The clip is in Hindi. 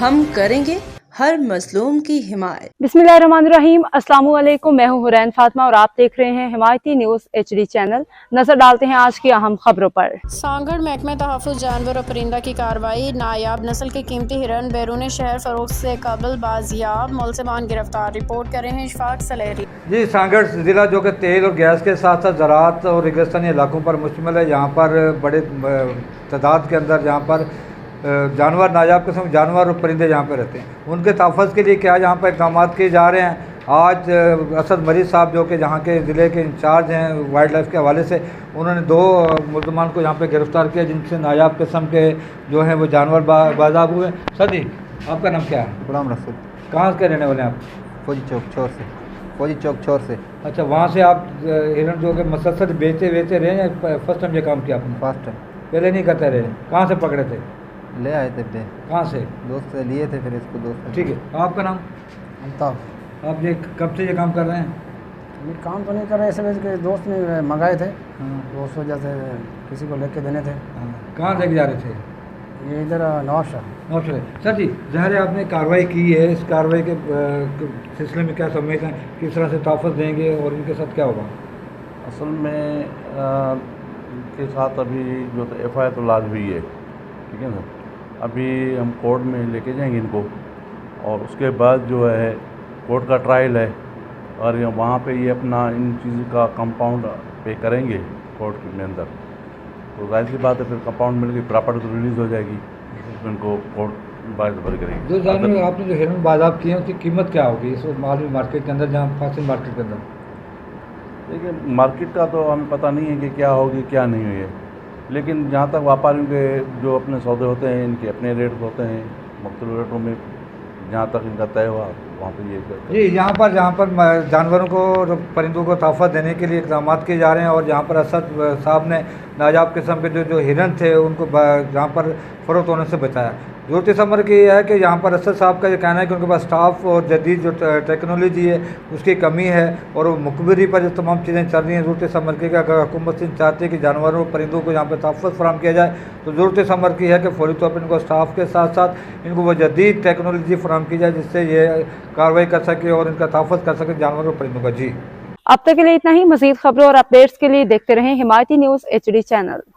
हम करेंगे हर मजलूम की हिमायत। बिस्मिल्लाहिर्रहमानिर्रहीम। अस्सलाम वालेकुम। मैं हूँ हुरैन फातिमा और आप देख रहे हैं हिमायती न्यूज़ HD चैनल। नजर डालते हैं आज की अहम खबरों पर। सांगड़ महकमे तहफ़्फ़ुज़ जानवर और परिंदा की कार्रवाई। नायाब नस्ल के कीमती हिरन बैरून शहर फरोख्त से कबल बाजियाब, मुलज़िमान गिरफ्तार। रिपोर्ट कर रहे हैं इशफाक सलेरी। जी, सांगड़ ज़िला जो कि तेल और गैस के साथ साथ ज़राअत और रेगिस्तानी इलाकों पर मुश्तमिल है। यहाँ पर बड़े तादाद के अंदर यहाँ पर जानवर, नायाब किस्म जानवर और परिंदे यहाँ पर रहते हैं। उनके तहफ़्फ़ुज़ के लिए क्या यहाँ पर इक़दाम किए जा रहे हैं। आज असद मरीज़ साहब जो कि यहाँ के ज़िले के इंचार्ज हैं वाइल्ड लाइफ के हवाले से, उन्होंने 2 मुल्ज़मान को यहाँ पे गिरफ़्तार किया जिनसे नायाब किस्म के जो हैं वो जानवर बाज़ाब हुए। सर जी, आपका नाम क्या है? गुलाम रसूल। कहाँ के रहने वाले हैं आप? फौजी चौक छोर से। अच्छा, वहाँ से आप हिरन जो कि मसलसल बेचते रहे हैं, फर्स्ट टाइम ये काम किया आपने? First time. पहले नहीं करते रहे? कहाँ से पकड़े थे? ले आए थे पे। कहाँ से? दोस्त से लिए थे, फिर इसको दोस्त। ठीक है, आपका नाम? अल्ताफ़। आप ये कब से ये काम कर रहे हैं? ये काम तो नहीं कर रहे, ऐसे वैसे के दोस्त ने मंगाए थे, हाँ। तो उस वजह से किसी को लेके देने थे। हाँ। कहाँ लेके जा रहे थे? ये इधर नवाबशाह। नौशरे। सर जी, ज़ाहिर है आपने कार्रवाई की है, इस कार्रवाई के सिलसिले में क्या समझ हैं, किस तरह से तहफ़्फ़ुज़ देंगे और इनके साथ क्या होगा? असल में इनके साथ अभी जो तो FIR तो लाज हुई है, ठीक है ना। अभी हम कोर्ट में लेके जाएंगे इनको और उसके बाद जो है कोर्ट का ट्रायल है और वहाँ पे ये अपना इन चीज़ों का कंपाउंड पे करेंगे कोर्ट में अंदर। तो जाहिर सी बात है फिर कंपाउंड मिल गई, प्रॉपर्टी तो रिलीज़ हो जाएगी, तो इनको कोर्ट बार करेंगे। जो जानवर आपने जो हिरन बाज़ाब किए हैं उसकी कीमत क्या होगी इस मालवी मार्केट के अंदर, जहाँ फासिल मार्केट के अंदर? देखिए, मार्केट का तो हमें पता नहीं है कि क्या होगी क्या नहीं हुई है, लेकिन जहाँ तक व्यापारियों के जो अपने सौदे होते हैं इनके अपने रेट होते हैं, मुख्तलिफ रेटों में जहाँ तक इनका तय हुआ वहाँ पे ये जी, यहाँ पर जानवरों को और परिंदों को तहफ़्फ़ुज़ देने के लिए इक़दाम किए जा रहे हैं और यहाँ पर असद साहब ने नायाब किस्म के जो हिरन थे उनको यहाँ पर फ़रोख्त होने से बचाया। ज़रूरत इस अमर की है कि यहाँ पर असद साहब का ये कहना है कि उनके पास स्टाफ और जदीद जो टेक्नोलॉजी है उसकी कमी है और मुखबिरी पर जो तमाम चीज़ें चल रही हैं। ज़रूरत इस अमर की है अगर हुकूमत सिंध चाहती है कि जानवरों परिंदों को यहाँ पर तहफ़्फ़ुज़ फराहम किया जाए तो ज़रूरत इस अमर की है कि फौरी तौर पर इनको स्टाफ के साथ साथ इनको वो जदीद टेक्नोलॉजी फराहम की जाए जिससे ये कार्रवाई कर सके और इनका तहफ़्फ़ुज़ कर सके जानवरों और परिंदों का। जी, अब तक के लिए इतना ही। मज़ीद खबरों और अपडेट्स के लिए देखते रहें हिमायती न्यूज़ HD चैनल।